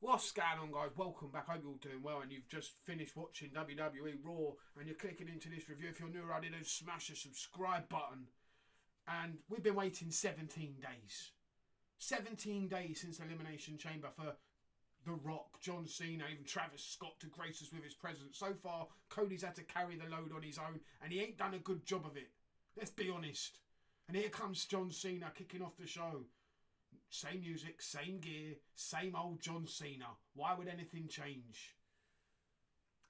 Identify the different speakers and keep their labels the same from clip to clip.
Speaker 1: What's going on, guys? Welcome back. Hope you're all doing well and you've just finished watching WWE Raw and you're clicking into this review. If you're new around here, smash the subscribe button. And we've been waiting 17 days. 17 days since Elimination Chamber for The Rock, John Cena, even Travis Scott to grace us with his presence. So far, Cody's had to carry the load on his own and he ain't done a good job of it. Let's be honest. And here comes John Cena kicking off the show. Same music, same gear, same old John Cena. Why would anything change?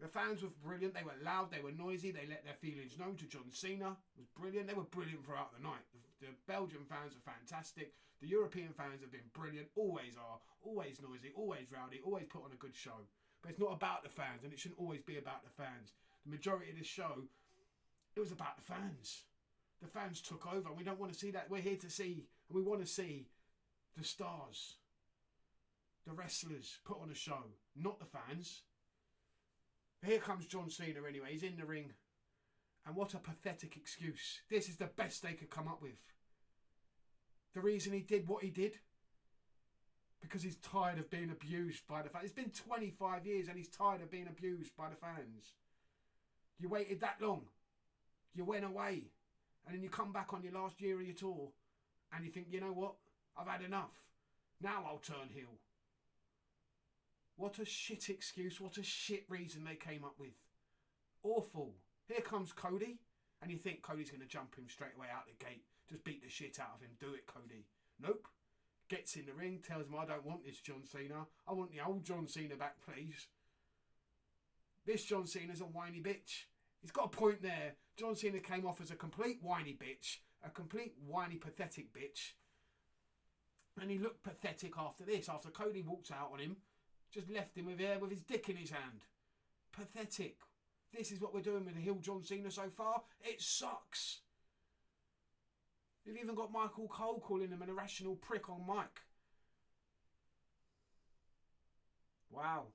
Speaker 1: The fans were brilliant. They were loud, they were noisy, they let their feelings known to John Cena. It was brilliant. They were brilliant throughout the night. The Belgian fans are fantastic. The European fans have been brilliant. Always are. Always noisy, always rowdy, always put on a good show. But it's not about the fans, and it shouldn't always be about the fans. The majority of this show, it was about the fans. The fans took over. We don't want to see that. We're here to see, and we want to see the stars, the wrestlers put on a show, not the fans. Here comes John Cena anyway. He's in the ring. And what a pathetic excuse. This is the best they could come up with. The reason he did what he did? Because he's tired of being abused by the fans. It's been 25 years and he's tired of being abused by the fans. You waited that long. You went away. And then you come back on your last year of your tour and you think, you know what? I've had enough. Now I'll turn heel. What a shit excuse. What a shit reason they came up with. Awful. Here comes Cody. And you think Cody's going to jump him straight away out the gate. Just beat the shit out of him. Do it, Cody. Nope. Gets in the ring. Tells him, I don't want this John Cena. I want the old John Cena back, please. This John Cena's a whiny bitch. He's got a point there. John Cena came off as a complete whiny bitch. A complete whiny, pathetic bitch. And he looked pathetic after this. After Cody walked out on him, just left him with his dick in his hand. Pathetic. This is what we're doing with the heel John Cena so far. It sucks. You've even got Michael Cole calling him an irrational prick on mic. Wow.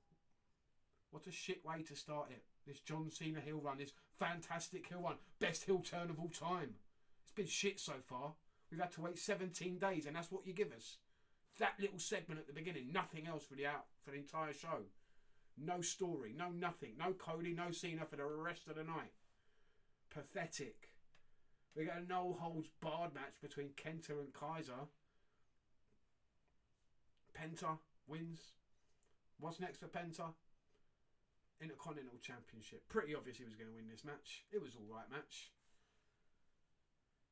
Speaker 1: What a shit way to start it. This John Cena heel run, this fantastic heel run. Best heel turn of all time. It's been shit so far. We've had to wait 17 days and that's what you give us. That little segment at the beginning, nothing else for the entire show. No story, no nothing. No Cody, no Cena for the rest of the night. Pathetic. We got a no holds barred match between Kenta and Kaiser. Penta wins. What's next for Penta? Intercontinental Championship. Pretty obvious he was going to win this match. It was all right match.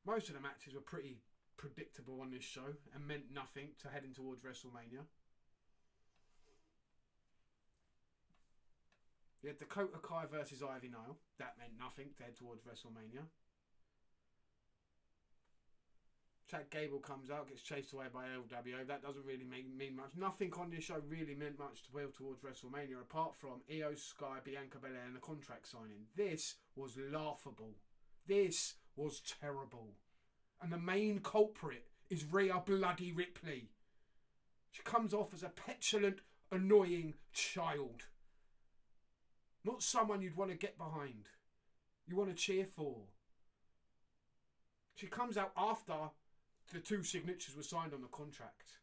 Speaker 1: Most of the matches were pretty predictable on this show and meant nothing to heading towards WrestleMania. You had Dakota Kai versus Ivy Nile. That meant nothing to head towards WrestleMania. Chad Gable comes out, gets chased away by LWO. That doesn't really mean much. Nothing on this show really meant much to build towards WrestleMania apart from Io Sky, Bianca Belair and the contract signing. This was laughable. This was terrible. And the main culprit is Rhea Bloody Ripley. She comes off as a petulant, annoying child. Not someone you'd want to get behind. You want to cheer for. She comes out after the 2 signatures were signed on the contract.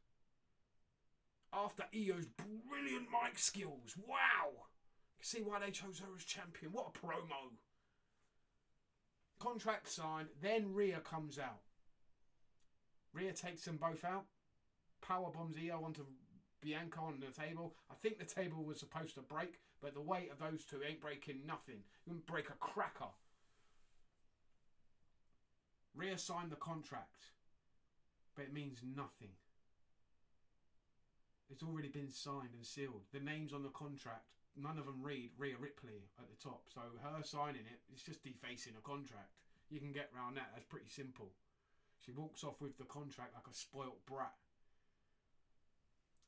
Speaker 1: After Io's brilliant mic skills. Wow. You can see why they chose her as champion. What a promo. Contract signed, then Rhea comes out. Rhea takes them both out. Power bombs Io onto Bianca on the table. I think the table was supposed to break, but the weight of those two ain't breaking nothing. You wouldn't break a cracker. Rhea signed the contract, but it means nothing. It's already been signed and sealed. The names on the contract, none of them read Rhea Ripley at the top. So her signing it, it's just defacing a contract. You can get around that. That's pretty simple. She walks off with the contract like a spoilt brat.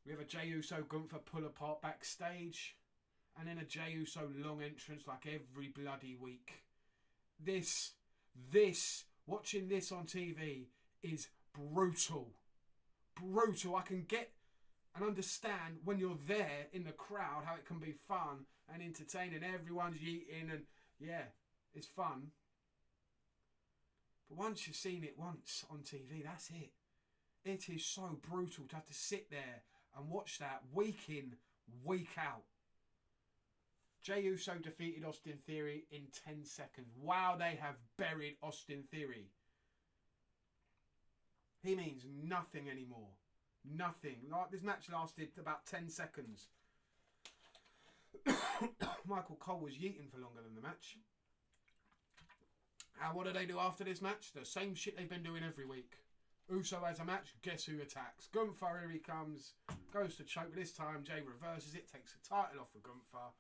Speaker 1: We have a Jey Uso Gunther pull apart backstage. And then a Jey Uso long entrance like every bloody week. Watching this on TV is brutal. Brutal. I can get and understand when you're there in the crowd how it can be fun and entertaining. Everyone's yeeting and yeah, it's fun. But once you've seen it once on TV, that's it. It is so brutal to have to sit there and watch that week in, week out. Jey Uso defeated Austin Theory in 10 seconds. Wow, they have buried Austin Theory. He means nothing anymore. Nothing. Like, this match lasted about 10 seconds. Michael Cole was yeeting for longer than the match. And what do they do after this match? The same shit they've been doing every week. Uso has a match, guess who attacks? Gunther, here he comes, goes to choke, but this time Jey reverses it, takes the title off of Gunther.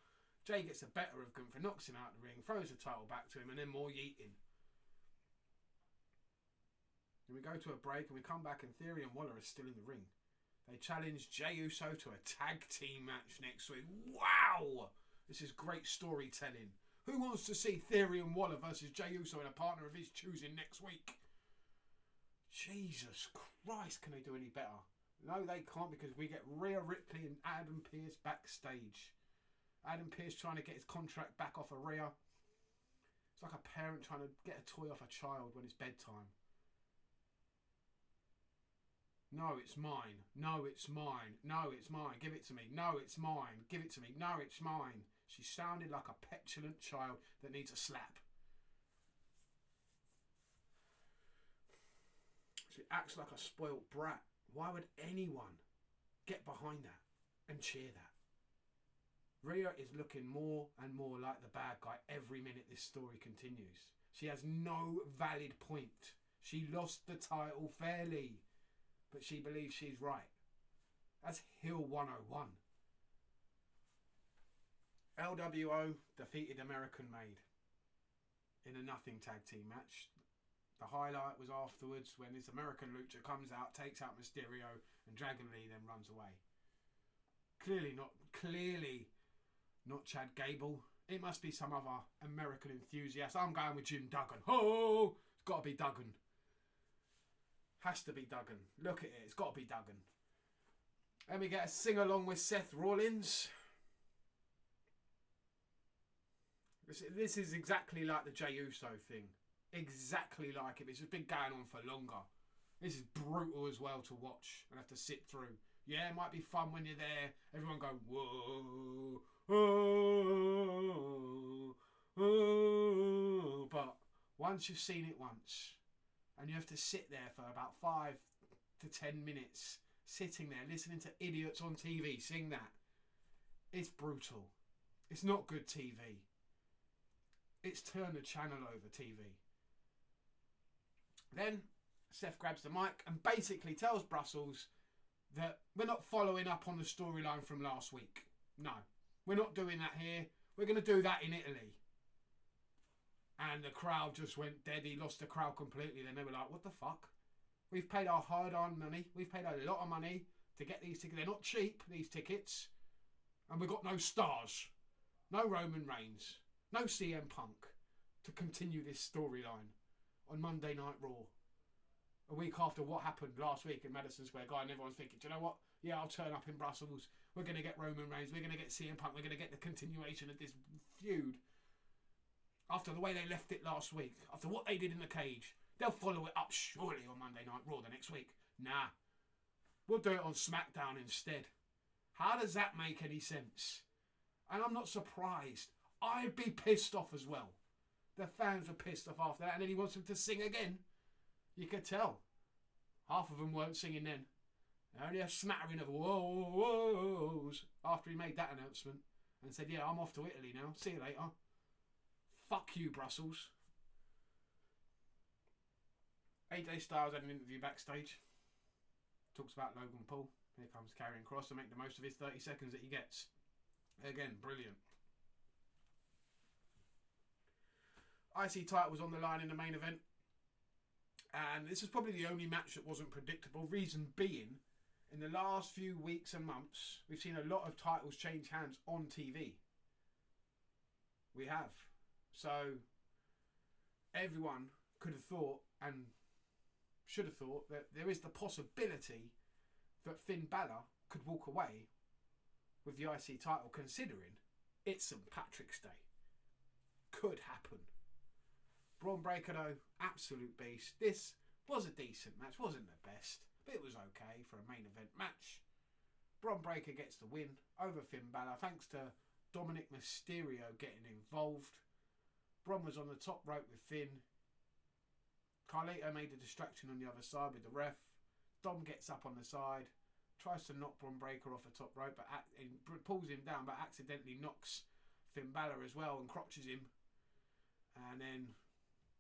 Speaker 1: Jey gets the better of Gunther, knocks him out of the ring, throws the title back to him, and then more yeeting. And we go to a break, and we come back, and Theory and Waller are still in the ring. They challenge Jey Uso to a tag team match next week. Wow! This is great storytelling. Who wants to see Theory and Waller versus Jey Uso and a partner of his choosing next week? Jesus Christ, can they do any better? No, they can't, because we get Rhea Ripley and Adam Pearce backstage. Adam Pearce trying to get his contract back off of Rhea. It's like a parent trying to get a toy off a child when it's bedtime. No, it's mine. No, it's mine. No, it's mine. Give it to me. No, it's mine. Give it to me. No, it's mine. She sounded like a petulant child that needs a slap. She acts like a spoilt brat. Why would anyone get behind that and cheer that? Rhea is looking more and more like the bad guy every minute this story continues. She has no valid point. She lost the title fairly, but she believes she's right. That's Hill 101. LWO defeated American Made in a nothing tag team match. The highlight was afterwards when this American lucha comes out, takes out Mysterio, and Dragon Lee then runs away. Clearly not Chad Gable. It must be some other American enthusiast. I'm going with Jim Duggan. Oh, it's got to be Duggan. Has to be Duggan. Look at it. It's got to be Duggan. And we get a sing-along with Seth Rollins. This is exactly like the Jey Uso thing. Exactly like it. It's just been going on for longer. This is brutal as well to watch and have to sit through. Yeah, it might be fun when you're there. Everyone go, whoa, oh, oh. But once you've seen it once, and you have to sit there for about 5 to 10 minutes, sitting there listening to idiots on TV sing that, it's brutal. It's not good TV. It's turn the channel over TV. Then Seth grabs the mic and basically tells Brussels that we're not following up on the storyline from last week. No, we're not doing that here. We're going to do that in Italy. And the crowd just went dead. He lost the crowd completely. Then they were like, what the fuck? We've paid our hard-earned money. We've paid a lot of money to get these tickets. They're not cheap, these tickets. And we've got no stars. No Roman Reigns. No CM Punk to continue this storyline on Monday Night Raw. A week after what happened last week in Madison Square Garden, everyone's thinking, do you know what? Yeah, I'll turn up in Brussels. We're going to get Roman Reigns. We're going to get CM Punk. We're going to get the continuation of this feud. After the way they left it last week, after what they did in the cage, they'll follow it up surely on Monday Night Raw the next week. Nah. We'll do it on SmackDown instead. How does that make any sense? And I'm not surprised. I'd be pissed off as well. The fans were pissed off after that, and then he wants them to sing again. You could tell. Half of them weren't singing then. Only a smattering of whoa-whoas after he made that announcement and said, yeah, I'm off to Italy now. See you later. Fuck you, Brussels. AJ Styles had an interview backstage. Talks about Logan Paul. Here comes Karrion Kross to make the most of his 30 seconds that he gets. Again, brilliant. IC title was on the line in the main event. And this is probably the only match that wasn't predictable. Reason being, in the last few weeks and months, we've seen a lot of titles change hands on TV. We have. So, everyone could have thought, and should have thought, that there is the possibility that Finn Balor could walk away with the IC title, considering it's St. Patrick's Day. Could happen. Braun Breaker, though, absolute beast. This was a decent match. Wasn't the best, but it was okay for a main event match. Bron Breakker gets the win over Finn Balor thanks to Dominic Mysterio getting involved. Bron was on the top rope with Finn. Carlito made a distraction on the other side with the ref. Dom gets up on the side, tries to knock Bron Breakker off the top rope, but pulls him down, but accidentally knocks Finn Balor as well and crotches him. And then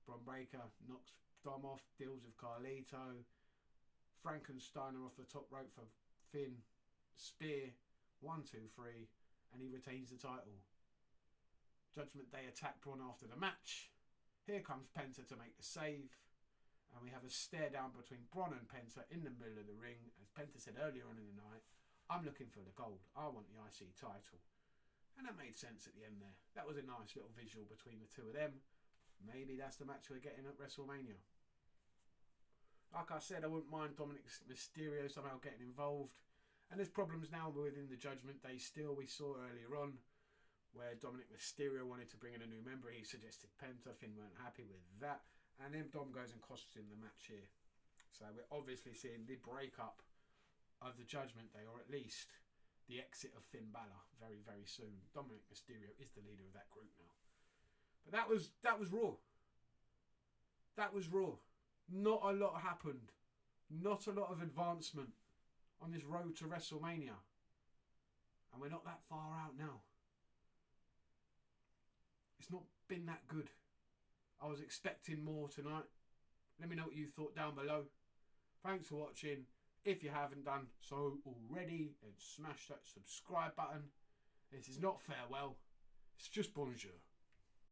Speaker 1: Bron Breakker knocks Dom off, deals with Carlito. Frankensteiner off the top rope for Finn. Spear, 1, 2, 3, and he retains the title. Judgment Day attack Bron after the match. Here comes Penta to make the save. And we have a stare down between Bron and Penta in the middle of the ring. As Penta said earlier on in the night, I'm looking for the gold. I want the IC title. And that made sense at the end there. That was a nice little visual between the two of them. Maybe that's the match we're getting at WrestleMania. Like I said, I wouldn't mind Dominic Mysterio somehow getting involved. And there's problems now within the Judgment Day still. We saw earlier on where Dominic Mysterio wanted to bring in a new member. He suggested Penta. Finn weren't happy with that. And then Dom goes and costs him the match here. So we're obviously seeing the breakup of the Judgment Day, or at least the exit of Finn Balor very, very soon. Dominic Mysterio is the leader of that group now. But that was Raw. That was Raw. Not a lot happened. Not a lot of advancement on this road to WrestleMania. And we're not that far out now. It's not been that good. I was expecting more tonight. Let me know what you thought down below. Thanks for watching. If you haven't done so already, then smash that subscribe button. This is not farewell. It's just bonjour.